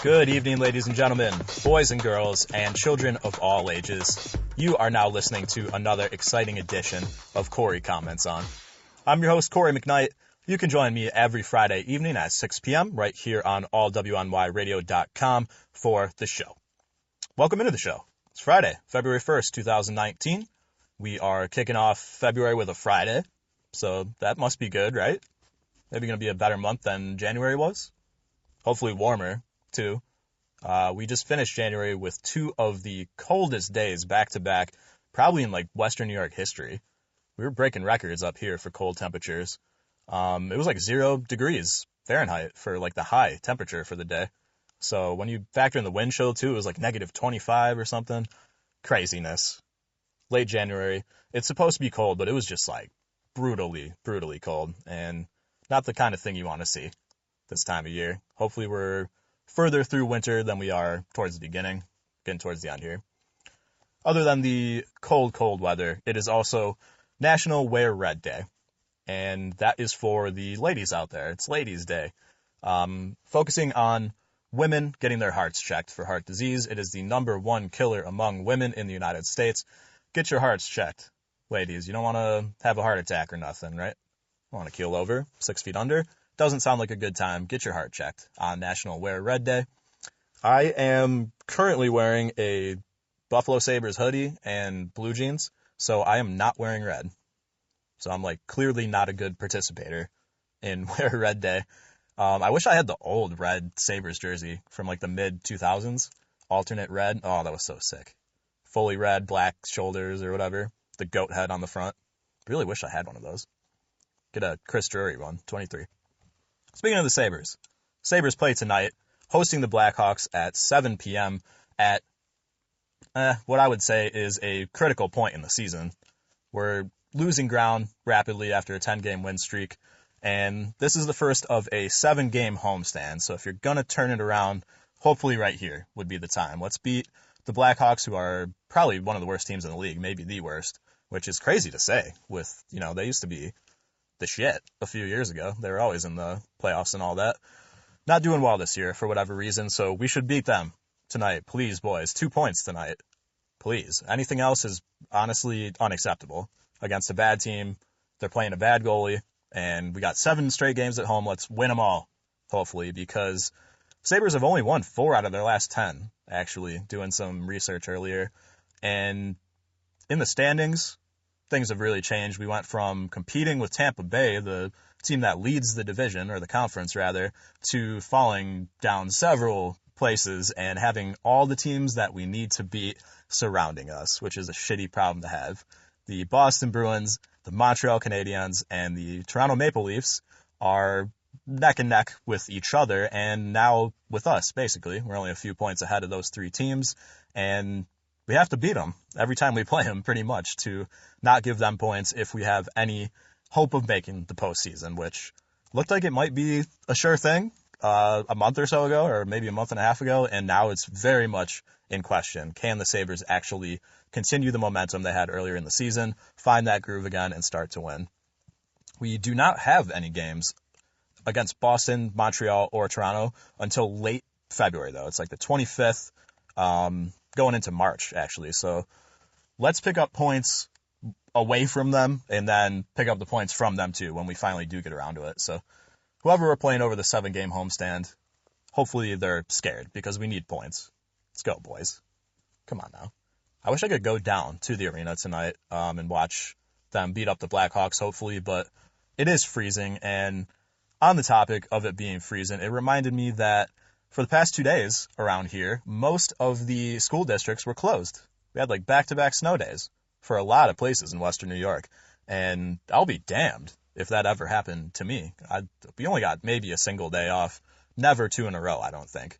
Good evening, ladies and gentlemen, boys and girls, and children of all ages. You are now listening to another exciting edition of Cory Comments On. I'm your host, Cory McKnight. You can join me every Friday evening at 6 p.m. right here on allwnyradio.com for the show. Welcome into the show. It's Friday, February 1st, 2019. We are kicking off February with a Friday, so that must be good, right? Maybe going to be a better month than January was. Hopefully warmer, too. We just finished January with two of the coldest days back-to-back, probably in like Western New York history. We were breaking records up here for cold temperatures. It was like 0 degrees Fahrenheit for like the high temperature for the day. So when you factor in the wind chill too, it was like negative 25 or something. Craziness. Late January. It's supposed to be cold, but it was just like brutally cold, and not the kind of thing you want to see this time of year. Hopefully we're further through winter than we are towards the beginning, getting towards the end here. Other than the cold weather, it is also National Wear Red Day, and that is for the ladies out there. It's Ladies' Day. Focusing on women getting their hearts checked for heart disease. It is the #1 killer among women in the United States. Get your hearts checked, ladies. You don't want to have a heart attack or nothing, right? You want to keel over, 6 feet under. Doesn't sound like a good time. Get your heart checked on National Wear Red Day. I am currently wearing a Buffalo Sabres hoodie and blue jeans, so I am not wearing red. So I'm like clearly not a good participator in Wear Red Day. I wish I had the old red Sabres jersey from like the mid-2000s. Alternate red. Oh, that was so sick. Fully red, black shoulders or whatever. The goat head on the front. Really wish I had one of those. Get a Chris Drury one, 23. Speaking of the Sabres, Sabres play tonight, hosting the Blackhawks at 7 p.m. at what I would say is a critical point in the season. We're losing ground rapidly after a 10-game win streak, and this is the first of a 7-game homestand. So if you're going to turn it around, hopefully right here would be the time. Let's beat the Blackhawks, who are probably one of the worst teams in the league, maybe the worst, which is crazy to say with, they used to be the shit a few years ago. They were always in the playoffs and all that. Not doing well this year for whatever reason, so we should beat them tonight. Please, boys. 2 points tonight. Please. Anything else is honestly unacceptable. Against a bad team, they're playing a bad goalie, and we got 7 straight games at home. Let's win them all, hopefully, because Sabres have only won 4 out of their last 10, actually, doing some research earlier. And in the standings, things have really changed. We went from competing with Tampa Bay, the team that leads the division, or the conference rather, to falling down several places and having all the teams that we need to beat surrounding us, which is a shitty problem to have. The Boston Bruins, the Montreal Canadiens, and the Toronto Maple Leafs are neck and neck with each other, and now with us, basically. We're only a few points ahead of those 3 teams, and we have to beat them every time we play them, pretty much, to not give them points if we have any hope of making the postseason, which looked like it might be a sure thing a month or so ago, or maybe a month and a half ago, and now it's very much in question. Can the Sabres actually continue the momentum they had earlier in the season, find that groove again, and start to win? We do not have any games against Boston, Montreal, or Toronto until late February, though. It's like the 25th, going into March, actually. So let's pick up points away from them and then pick up the points from them, too, when we finally do get around to it. So whoever we're playing over the 7-game homestand, hopefully they're scared because we need points. Let's go, boys. Come on now. I wish I could go down to the arena tonight and watch them beat up the Blackhawks, hopefully, but it is freezing. And on the topic of it being freezing, it reminded me that for the past 2 days around here, most of the school districts were closed. We had like back-to-back snow days for a lot of places in Western New York. And I'll be damned if that ever happened to me. We only got maybe a single day off. Never 2 in a row, I don't think.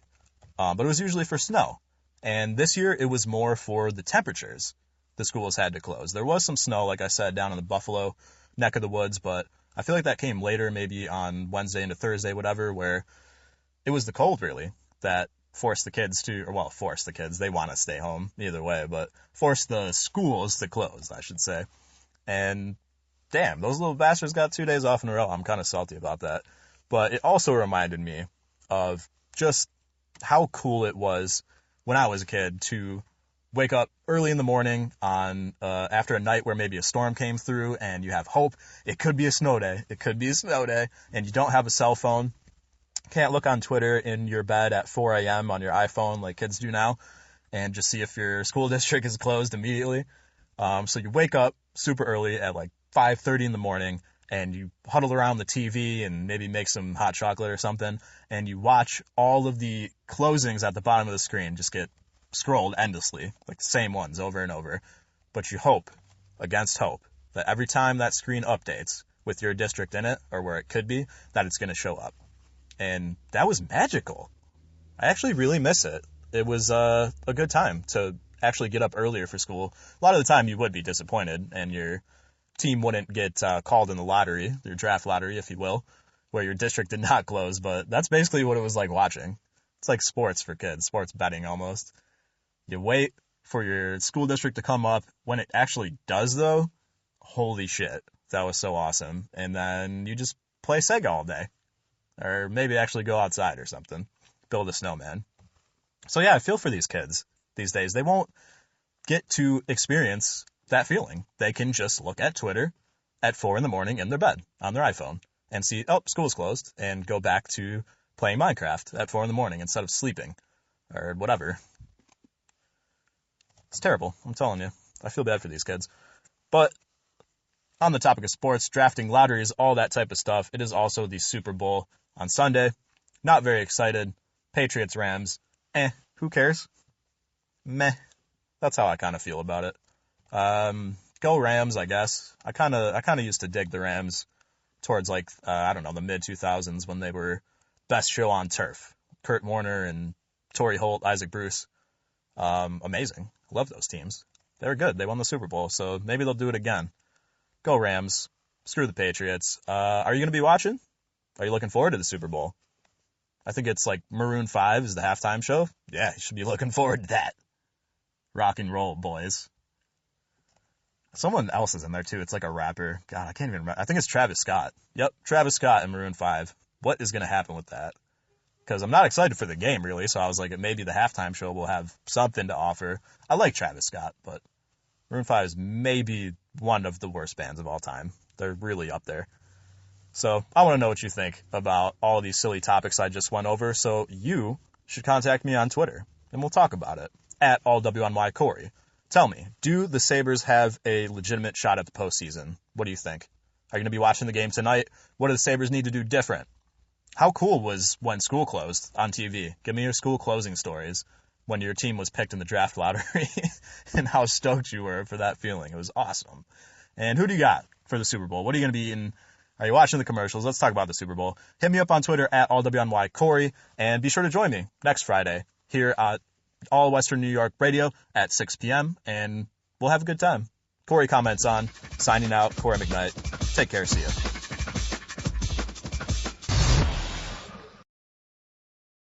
But it was usually for snow. And this year it was more for the temperatures the schools had to close. There was some snow, like I said, down in the Buffalo neck of the woods, but I feel like that came later, maybe on Wednesday into Thursday, whatever, where it was the cold, really, that forced the kids force the kids. They want to stay home either way, but force the schools to close, I should say. And damn, those little bastards got 2 days off in a row. I'm kind of salty about that. But it also reminded me of just how cool it was when I was a kid to wake up early in the morning on after a night where maybe a storm came through and you have hope. It could be a snow day. It could be a snow day, and you don't have a cell phone. Can't look on Twitter in your bed at 4 a.m. on your iPhone like kids do now and just see if your school district is closed immediately. So you wake up super early at like 5:30 in the morning, and you huddle around the TV and maybe make some hot chocolate or something, and you watch all of the closings at the bottom of the screen just get scrolled endlessly, like the same ones over and over. But you hope, against hope, that every time that screen updates with your district in it, or where it could be, that it's going to show up. And that was magical. I actually really miss it. It was a good time to actually get up earlier for school. A lot of the time you would be disappointed, and your team wouldn't get called in the lottery, your draft lottery, if you will, where your district did not close. But that's basically what it was like watching. It's like sports for kids, sports betting almost. You wait for your school district to come up. When it actually does, though, holy shit, that was so awesome. And then you just play Sega all day. Or maybe actually go outside or something. Build a snowman. So yeah, I feel for these kids these days. They won't get to experience that feeling. They can just look at Twitter at 4 in the morning in their bed on their iPhone and see, oh, school's closed, and go back to playing Minecraft at 4 in the morning instead of sleeping or whatever. It's terrible. I'm telling you. I feel bad for these kids. But on the topic of sports, drafting, lotteries, all that type of stuff, it is also the Super Bowl on Sunday. Not very excited. Patriots, Rams. Who cares? Meh. That's how I kind of feel about it. Go Rams, I guess. I kind of used to dig the Rams towards like, I don't know, the mid 2000s when they were best show on turf. Kurt Warner and Torrey Holt, Isaac Bruce. Amazing. Love those teams. They were good. They won the Super Bowl, so maybe they'll do it again. Go Rams. Screw the Patriots. Are you going to be watching? Are you looking forward to the Super Bowl? I think it's like Maroon 5 is the halftime show. Yeah, you should be looking forward to that. Rock and roll, boys. Someone else is in there, too. It's like a rapper. God, I can't even remember. I think it's Travis Scott. Yep, Travis Scott and Maroon 5. What is going to happen with that? Because I'm not excited for the game, really, so I was like, maybe the halftime show will have something to offer. I like Travis Scott, but Maroon 5 is maybe one of the worst bands of all time. They're really up there. So I want to know what you think about all of these silly topics I just went over, so you should contact me on Twitter, and we'll talk about it, at allwnycory. Tell me, do the Sabres have a legitimate shot at the postseason? What do you think? Are you going to be watching the game tonight? What do the Sabres need to do different? How cool was when school closed on TV? Give me your school closing stories when your team was picked in the draft lottery and how stoked you were for that feeling. It was awesome. And who do you got for the Super Bowl? What are you going to be eating? Are you watching the commercials? Let's talk about the Super Bowl. Hit me up on Twitter at allwnycory, and be sure to join me next Friday here at All Western New York Radio at 6 p.m., and we'll have a good time. Cory comments on, signing out, Cory McKnight. Take care. See ya.